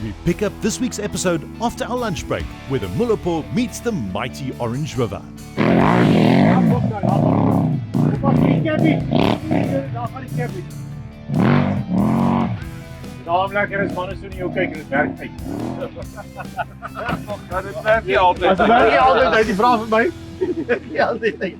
We pick up this week's episode after our lunch break, where the Mulapo meets the mighty Orange River. Daarom lekker is mannen zo niet ook kijken, het werkt niet. Dat werkt niet altijd. Dat werkt niet altijd uit, die vraag van mij. Ja, altijd uit.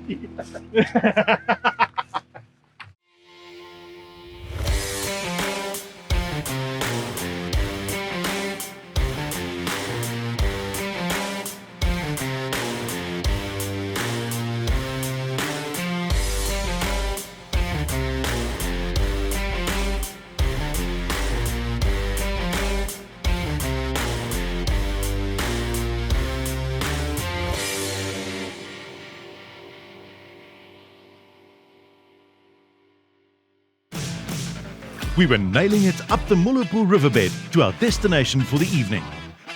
We were nailing it up the Mulapo riverbed to our destination for the evening,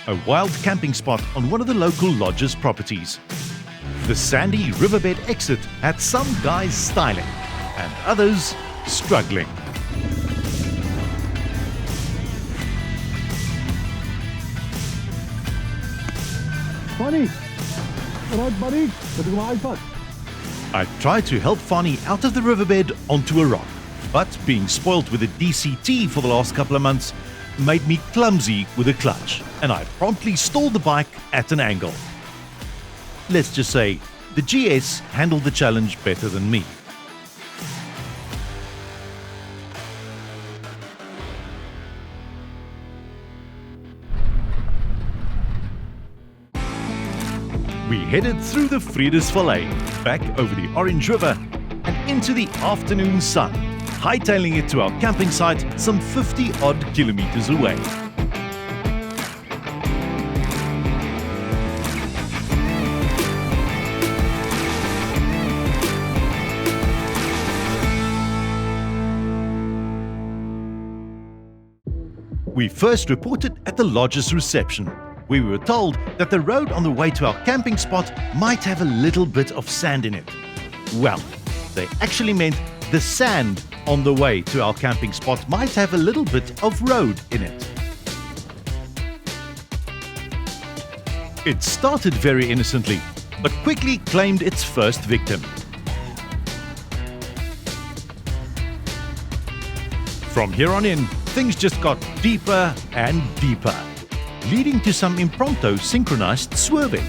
a wild camping spot on one of the local lodge's properties. The sandy riverbed exit had some guys styling and others struggling. Funny, alright buddy, dat is my iPad. I tried to help Fani out of the riverbed onto a rock, but being spoilt with a DCT for the last couple of months made me clumsy with a clutch, and I promptly stalled the bike at an angle. Let's just say, the GS handled the challenge better than me. We headed through the Vredesvallei, back over the Orange River, and into the afternoon sun, hightailing it to our camping site some 50-odd kilometers away. We first reported at the lodge's reception, where we were told that the road on the way to our camping spot might have a little bit of sand in it. Well, they actually meant the sand on the way to our camping spot might have a little bit of road in it. It started very innocently, but quickly claimed its first victim. From here on in, things just got deeper and deeper, leading to some impromptu synchronized swerving.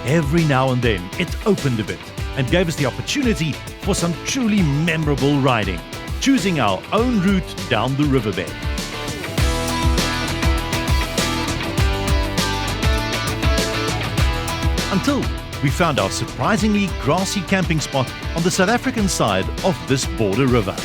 Every now and then, it opened a bit and gave us the opportunity for some truly memorable riding, choosing our own route down the riverbed. Until we found our surprisingly grassy camping spot on the South African side of this border river.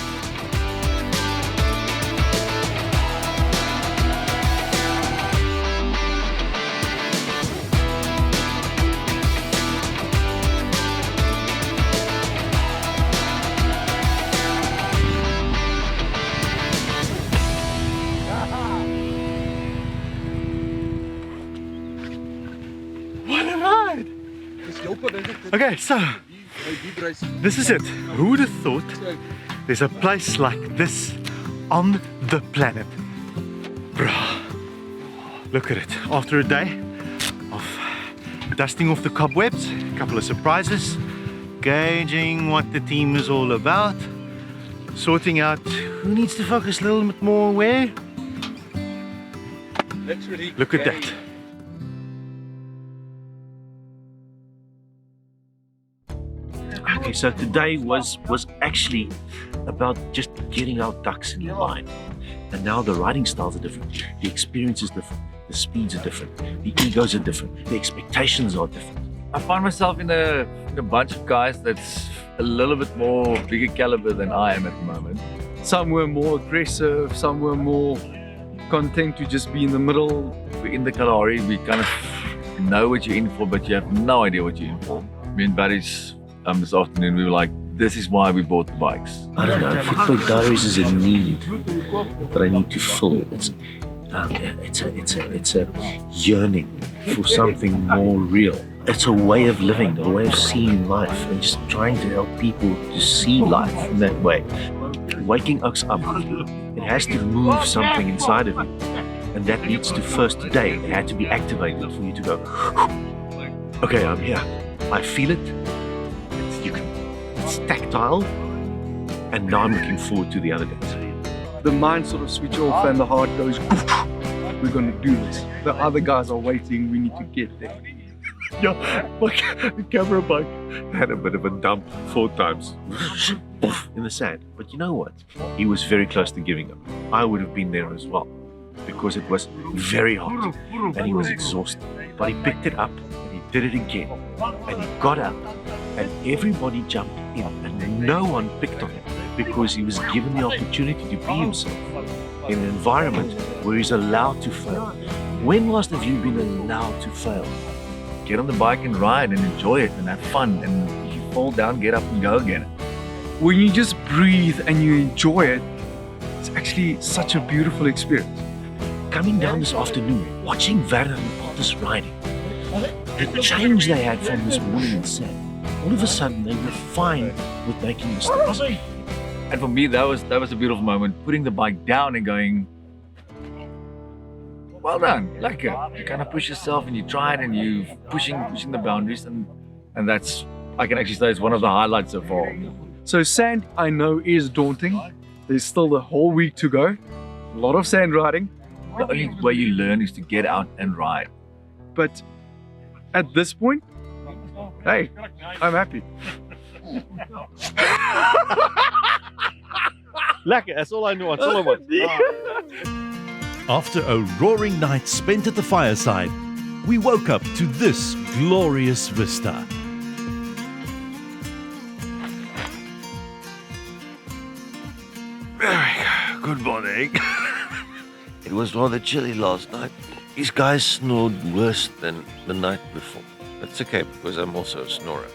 Okay, so this is it. Who would have thought there's a place like this on the planet? Bruh. Look at it. After a day of dusting off the cobwebs, a couple of surprises, gauging what the team is all about, sorting out who needs to focus a little bit more where. Look at that. Okay, so today was actually about just getting our ducks in line. And now the riding styles are different, the experience is different, the speeds are different, the egos are different, the expectations are different. I find myself in a bunch of guys that's a little bit more bigger caliber than I am at the moment. Some were more aggressive, some were more content to just be in the middle. We're in the Kalahari, we kind of know what you're in for, but you have no idea what you're in for. Me and buddies this afternoon, we were like this is why we bought the bikes. I don't know. Footpeg Diaries is a need that I need to fill. It's a yearning for something more real. It's a way of living, a way of seeing life, and just trying to help people to see life in that way. Waking us up, it has to move something inside of you, and that needs to first today. It had to be activated for you to go, okay, I'm here. I feel it. It's tactile, and now I'm looking forward to the other days. The mind sort of switch off and the heart goes, we're going to do this. The other guys are waiting, we need to get there. Yeah, like the camera bike had a bit of a dump 4 times in the sand. But you know what? He was very close to giving up. I would have been there as well because it was very hot and he was exhausted. But he picked it up and he did it again. And he got up and everybody jumped in and no one picked on him because he was given the opportunity to be himself in an environment where he's allowed to fail. When last have you been allowed to fail? Get on the bike and ride and enjoy it and have fun. And if you fall down, get up and go again. When you just breathe and you enjoy it, it's actually such a beautiful experience. Coming down this afternoon, watching Werner and Otter's riding, the change they had from this morning in sand, all of a sudden they were fine with making mistakes. And for me, that was a beautiful moment. Putting the bike down and going, well done, like you kind of push yourself and you try it and you pushing the boundaries and that's, I can actually say it's one of the highlights so far. So sand, I know, is daunting. There's still the whole week to go. A lot of sand riding. The only way you learn is to get out and ride. But at this point, hey, I'm happy. Lekker, that's all I know. That's all I want. After a roaring night spent at the fireside, we woke up to this glorious vista. Good morning. It was rather chilly last night. These guys snored worse than the night before. That's okay because I'm also a snorer.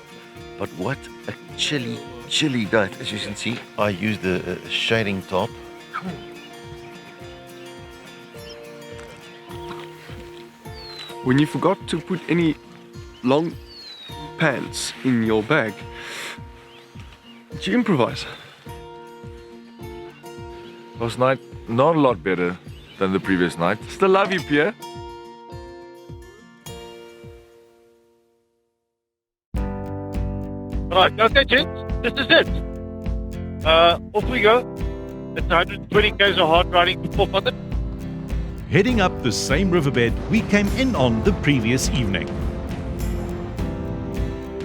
But what a chilly night. As you can see, I used a shading top. When you forgot to put any long pants in your bag, did you improvise? Last night, not a lot better than the previous night. Still love you, Pierre. Right, okay, gents, this is it. Off we go. It's 120 k's of hard riding to Footpeg. Heading up the same riverbed we came in on the previous evening.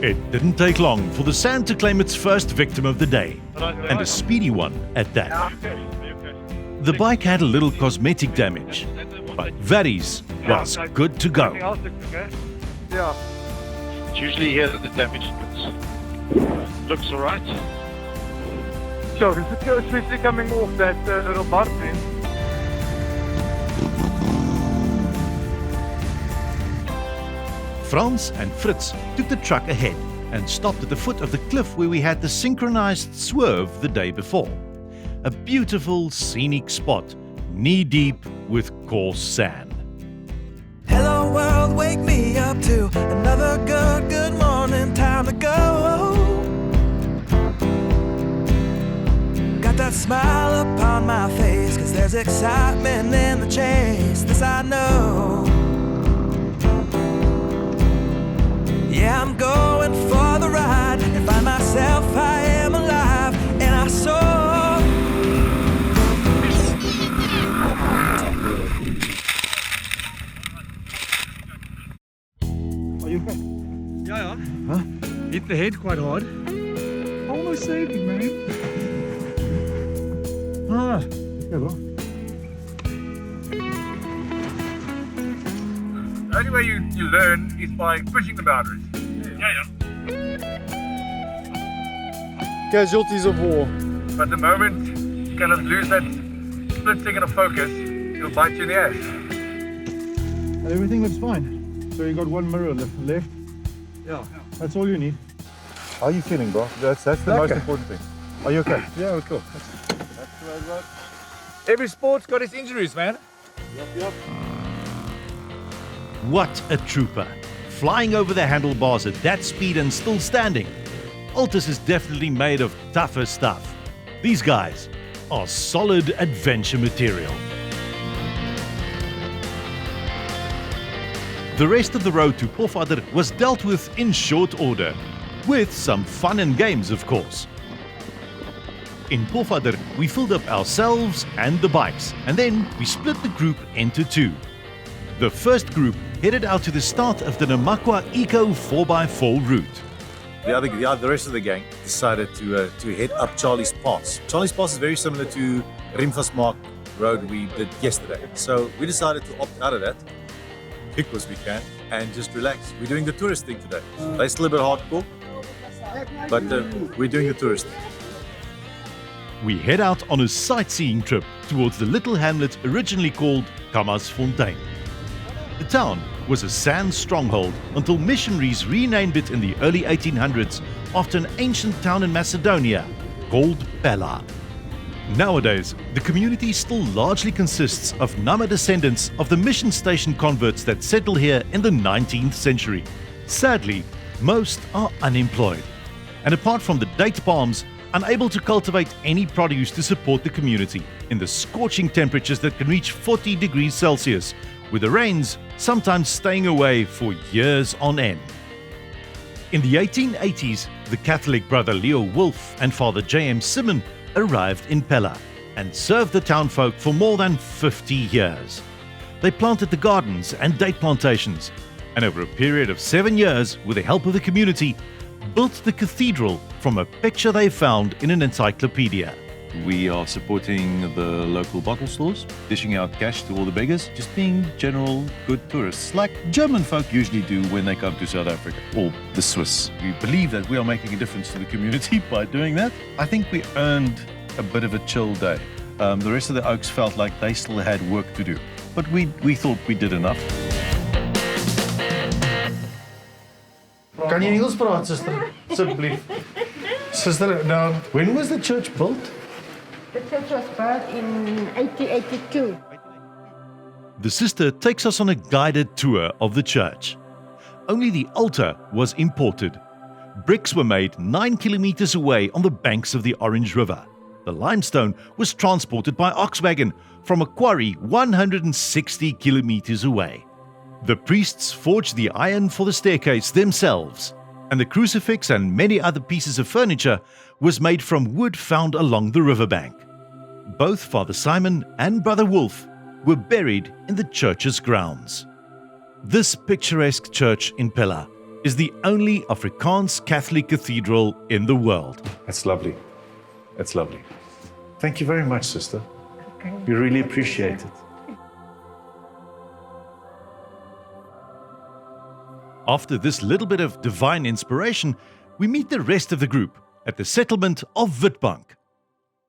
It didn't take long for the sand to claim its first victim of the day, and a speedy one at that. The bike had a little cosmetic damage, but Varys was good to go. Yeah. It's usually here that the damage looks alright. So, is it especially coming off that little bar then? Frans and Fritz took the truck ahead and stopped at the foot of the cliff where we had the synchronized swerve the day before. A beautiful scenic spot, knee-deep with coarse sand. Hello world, wake me up to another good morning, time to go. Got that smile upon my face, 'cause there's excitement in the chase, this I know. Yeah, I'm going for the ride and find myself, I am alive, and I soar. Are you okay? Yeah. Huh? Hit the head quite hard. Almost saved it, man. Ah. Okay, bro. The only way you learn is by pushing the boundaries. Yeah. Casualties of war. But the moment you kind of lose that split second of focus, it'll bite you in the ass. And everything looks fine. So you got one mirror left. Yeah. That's all you need. How are you feeling, bro? That's the most Okay. important thing. Are you okay? Yeah, we're cool. Every sport's got its injuries, man. What a trooper. Flying over the handlebars at that speed and still standing. Altus is definitely made of tougher stuff. These guys are solid adventure material. The rest of the road to Pofadder was dealt with in short order, with some fun and games, of course. In Pofadder, we filled up ourselves and the bikes, and then we split the group into two. The first group headed out to the start of the Namakwa Echo 4x4 route. The rest of the gang decided to head up Charlie's Pass. Charlie's Pass is very similar to Rimvasmark Road we did yesterday. So we decided to opt out of that, because we can, and just relax. We're doing the tourist thing today. They're still a bit hardcore, but we're doing the tourist thing. We head out on a sightseeing trip towards the little hamlet originally called Kammersfontein. The town was a sand stronghold until missionaries renamed it in the early 1800s after an ancient town in Macedonia called Pella. Nowadays, the community still largely consists of Nama descendants of the mission station converts that settled here in the 19th century. Sadly, most are unemployed, and apart from the date palms, unable to cultivate any produce to support the community in the scorching temperatures that can reach 40 degrees Celsius, with the rains sometimes staying away for years on end. In the 1880s, the Catholic brother Leo Wolf and Father J.M. Simon arrived in Pella and served the townfolk for more than 50 years. They planted the gardens and date plantations, and over a period of 7 years, with the help of the community, built the cathedral from a picture they found in an encyclopedia. We are supporting the local bottle stores, dishing out cash to all the beggars, just being general good tourists, like German folk usually do when they come to South Africa, or the Swiss. We believe that we are making a difference to the community by doing that. I think we earned a bit of a chill day. The rest of the Oaks felt like they still had work to do, but we thought we did enough. Kan jy Engels praat, suster? Asseblief. Suster, now, when was the church built? The church was built in 1882. The sister takes us on a guided tour of the church. Only the altar was imported. Bricks were made 9 kilometers away on the banks of the Orange River. The limestone was transported by ox wagon from a quarry 160 kilometers away. The priests forged the iron for the staircase themselves, and the crucifix and many other pieces of furniture was made from wood found along the riverbank. Both Father Simon and Brother Wolf were buried in the church's grounds. This picturesque church in Pella is the only Afrikaans Catholic cathedral in the world. That's lovely. That's lovely. Thank you very much, sister. We really appreciate it. After this little bit of divine inspiration, we meet the rest of the group at the settlement of Witbank.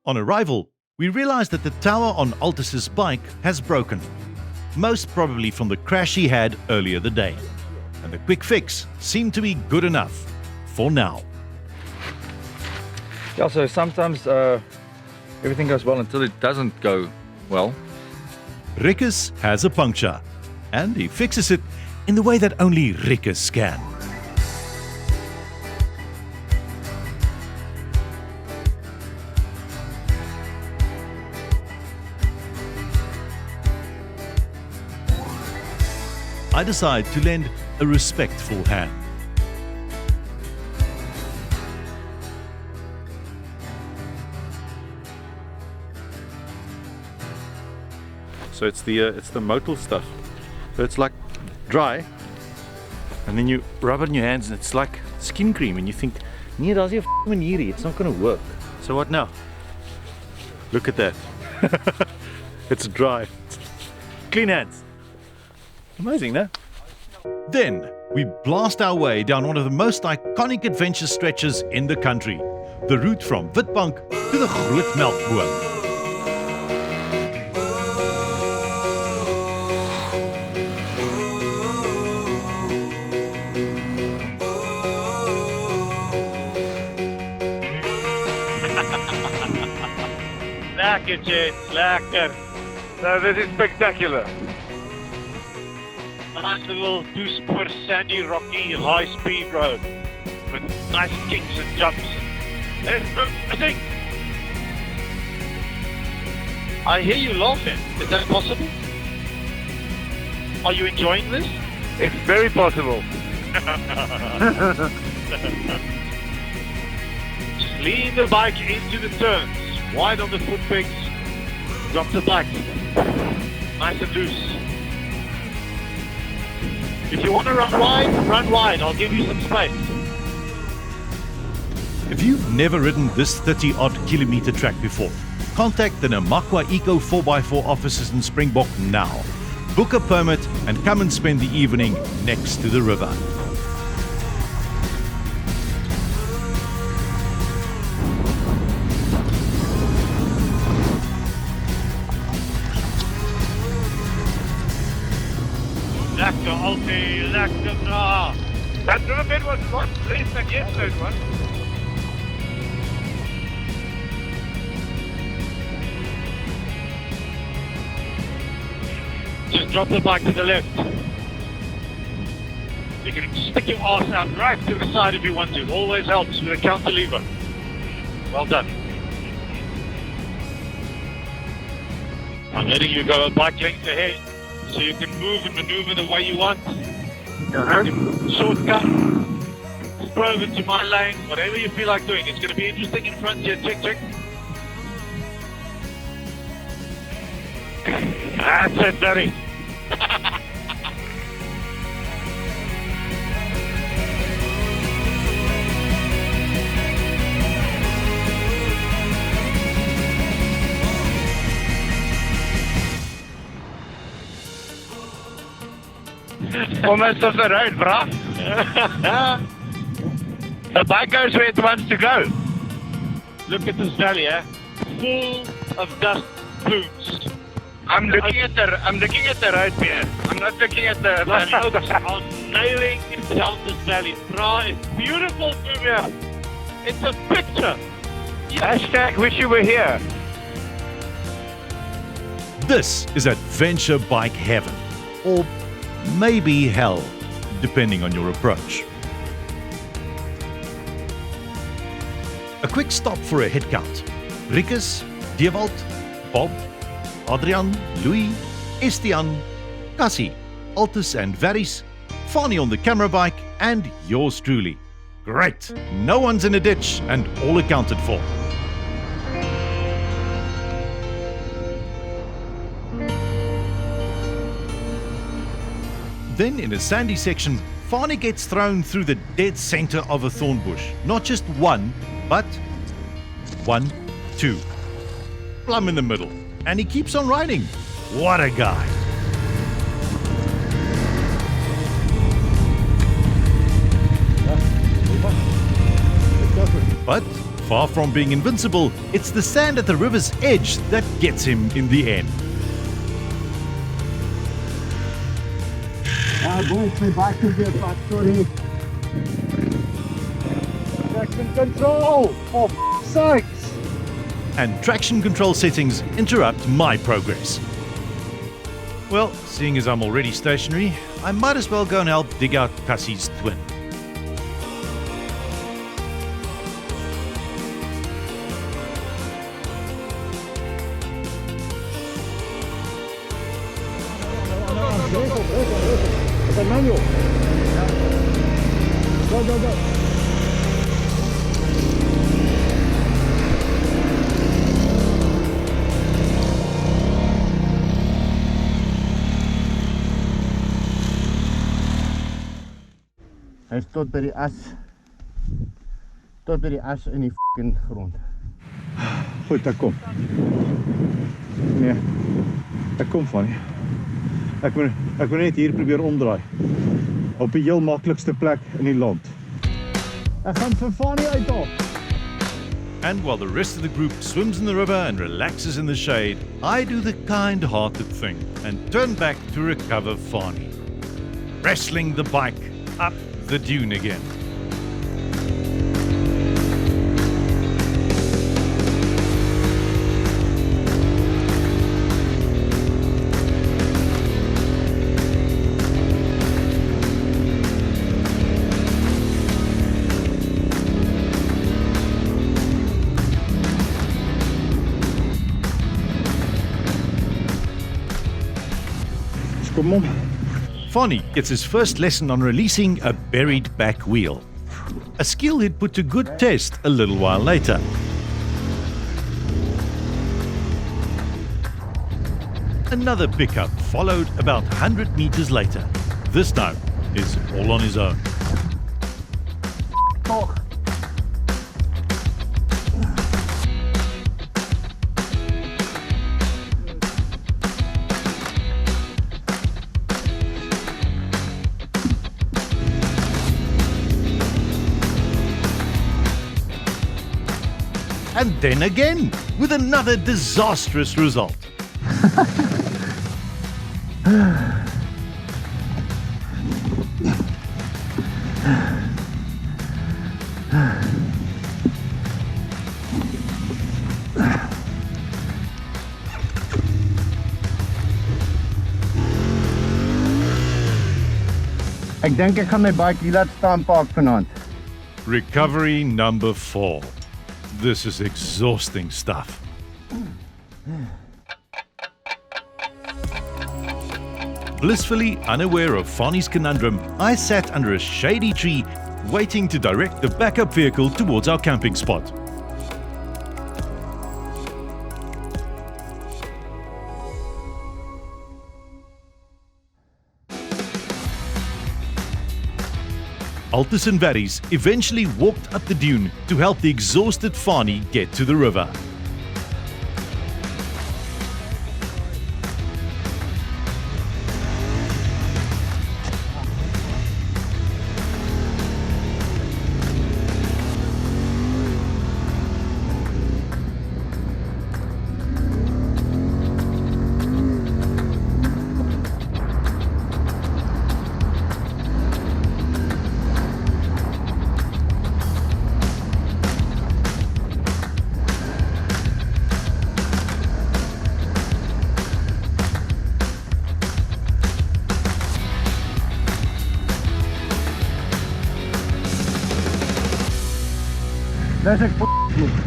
On arrival, we realize that the tower on Altus's bike has broken, most probably from the crash he had earlier the day. And the quick fix seemed to be good enough for now. Yeah, so sometimes everything goes well until it doesn't go well. Rikus has a puncture, and he fixes it in the way that only Rikus can. I decide to lend a respectful hand. So it's the motile stuff. So it's like dry, and then you rub it in your hands, and it's like skin cream, and you think, nee, daar's nie 'n manier hier, it's not going to work. So what now? Look at that. It's dry. Clean hands. Amazing, no? Then we blast our way down one of the most iconic adventure stretches in the country, the route from Witbank to the Groot Melkboom. Lekker, Jens. Lekker. No, this is spectacular. Nice little 2-spur sandy, rocky, high-speed road with nice kicks and jumps. I think. I hear you laughing. Is that possible? Are you enjoying this? It's very possible. Just lean the bike into the turns. Wide on the foot pegs. Drop the bike. Nice and loose. If you want to run wide. I'll give you some space. If you've never ridden this 30-odd kilometer track before, contact the Namakwa Echo 4x4 offices in Springbok now. Book a permit and come and spend the evening next to the river. Lekker, Alfie. Lekker, bra. That riverbed was a lot less than yesterday's one. Just drop the bike to the left. You can stick your arse out right to the side if you want to. Always helps with a counter lever. Well done. I'm letting you go a bike length ahead so you can move and maneuver the way you want. Shortcut. Swerve into my lane. Whatever you feel like doing. It's going to be interesting in front here. Check, check. That's it, buddy. Almost off the road, bruh. The bike goes where it wants to go. Look at this valley, eh? Full of dust plumes. I'm looking at the road here. I'm not looking at the valley. I'm nailing down this valley. Bra, it's beautiful from here. It's a picture. Hashtag wish you were here. This is adventure bike heaven, or maybe hell, depending on your approach. A quick stop for a head count. Rikus, Dewald, Bob, Adrian, Louis, Estian, Cassie, Altus and Varys, Fani on the camera bike, and yours truly. Great! No one's in a ditch and all accounted for. Then in a sandy section, Fani gets thrown through the dead center of a thorn bush. Not just one, but 1, 2. Plumb in the middle. And he keeps on riding. What a guy. But far from being invincible, it's the sand at the river's edge that gets him in the end. Boys, my back is here, but sorry. Traction control, for sakes! And traction control settings interrupt my progress. Well, seeing as I'm already stationary, I might as well go and help dig out Cassie's twin. It's a manual. Go. Hij is tot bij die as. Tot bij die as in die f***ing grond. Goed, dat komt. Nee, dat komt van nie. Ek moet net hier probeer omdraai. Op die heel maklikste plek in die land. Ek gaan vir Fani uithaal. And while the rest of the group swims in the river and relaxes in the shade, I do the kind-hearted thing and turn back to recover Fani. Wrestling the bike up the dune again. Fani gets his first lesson on releasing a buried back wheel. A skill he'd put to good test a little while later. Another pickup followed about 100 meters later. This time is all on his own. And then again, with another disastrous result. Ek dink ek gaan my bike hier laat staan park vanaand. Recovery number 4. This is exhausting stuff. Blissfully unaware of Fani's conundrum, I sat under a shady tree, waiting to direct the backup vehicle towards our camping spot. Altus and Varys eventually walked up the dune to help the exhausted Fani get to the river. Dis ek moeg.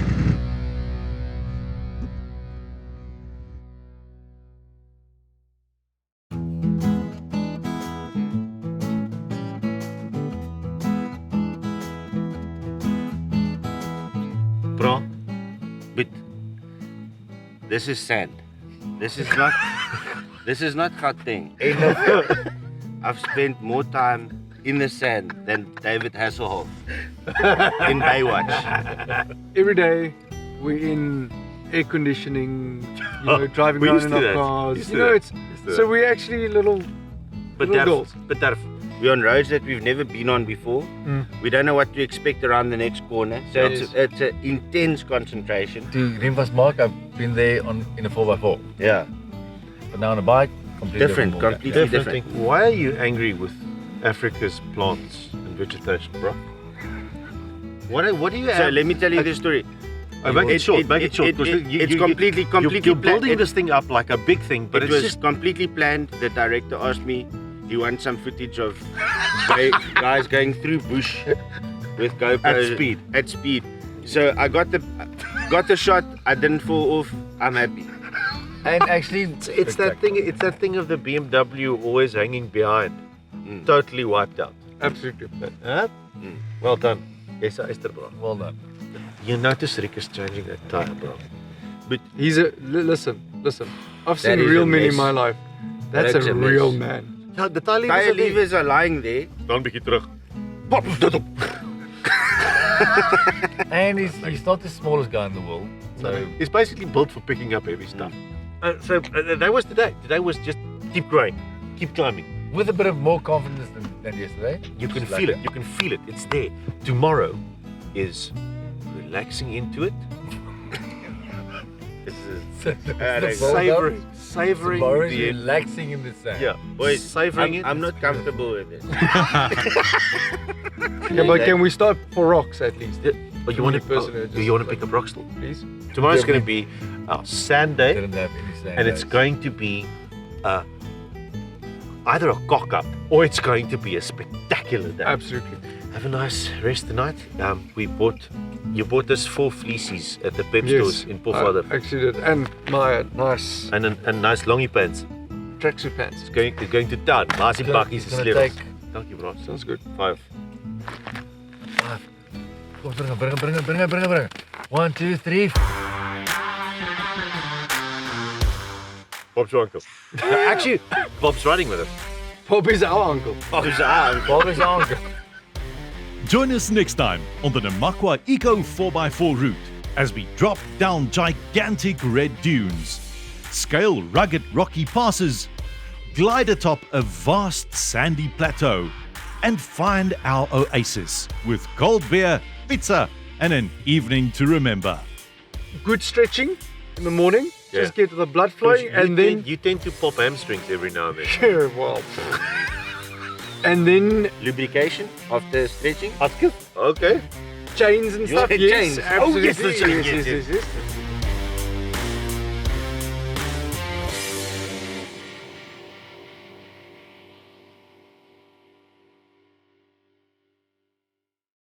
Bro, but this is sand. This is not Gauteng. I've spent more time in the sand than David Hasselhoff in Baywatch. Every day we're in air conditioning, driving We around used in to our that. cars. Used You to know, that. it's Used to so that. we're actually little But we're on roads that we've never been on before. We don't know what to expect around the next corner. So it's an intense concentration. To Rimvas Mark, I've been there in a 4x4. Yeah. But now on a bike, completely Different, completely different. Why are you angry with Africa's plants and vegetation, bro? What do you have? So let me tell you the story. Make it short. It's completely You're building planned. this thing up like a big thing, but It it's was just completely planned. The director asked me, "Do you want some footage of guys going through bush with GoPro At speed. So I got the shot. I didn't fall off. I'm happy. And actually, it's that thing. It's that thing of the BMW always hanging behind, totally wiped out. Absolutely. Well done. Yes, Esther, bro. Well done. You notice Rick is changing that tire, bro. But he's listen. I've seen That is real a men in mess. my life. That's That's a a mess. real man. Ja, the tire Tire levers are lying there. Dan bietjie terug. And he's not the smallest guy in the world. So It's basically built for picking up heavy stuff. So that was today. Today was just keep growing, keep climbing. with a bit of more confidence than yesterday. You can Just feel like it. You can feel it. It's there. Tomorrow is relaxing into it. Savoring Tomorrow the is relaxing in the sand. yeah. Boys, Savoring it. I'm not comfortable with this. Yeah, but can we start for rocks at least? But you want to pick up rocks still? Please. Tomorrow's going to be our sand day, Didn't have any sand and it's days. going to be either a cock up or it's going to be a spectacular day. Absolutely. Have a nice rest tonight. You bought us 4 fleecies at the pep Yes, stores in Pofadder. actually did. And my nice. And nice longy pants. tracksuit pants. It's going to town. Masi bakkies It's is gonna sleutels. take- Dankie bro. Sounds good. 5. Kom, bring it. 1, 2, 3. Bob's your uncle. Actually, Bob's riding with him. Bob is our uncle. Bob's our uncle. Join us next time on the Namakwa Echo 4x4 route as we drop down gigantic red dunes, scale rugged rocky passes, glide atop a vast sandy plateau, and find our oasis with cold beer, pizza, and an evening to remember. Good stretching in the morning. Yeah. Just get the blood flowing, and then you tend to pop hamstrings every now and then. sure, well, and then Lubrication after stretching. Okay. chains and You stuff. said Yes, chains. Oh, absolutely. yes, the chains, yes, yes. yes.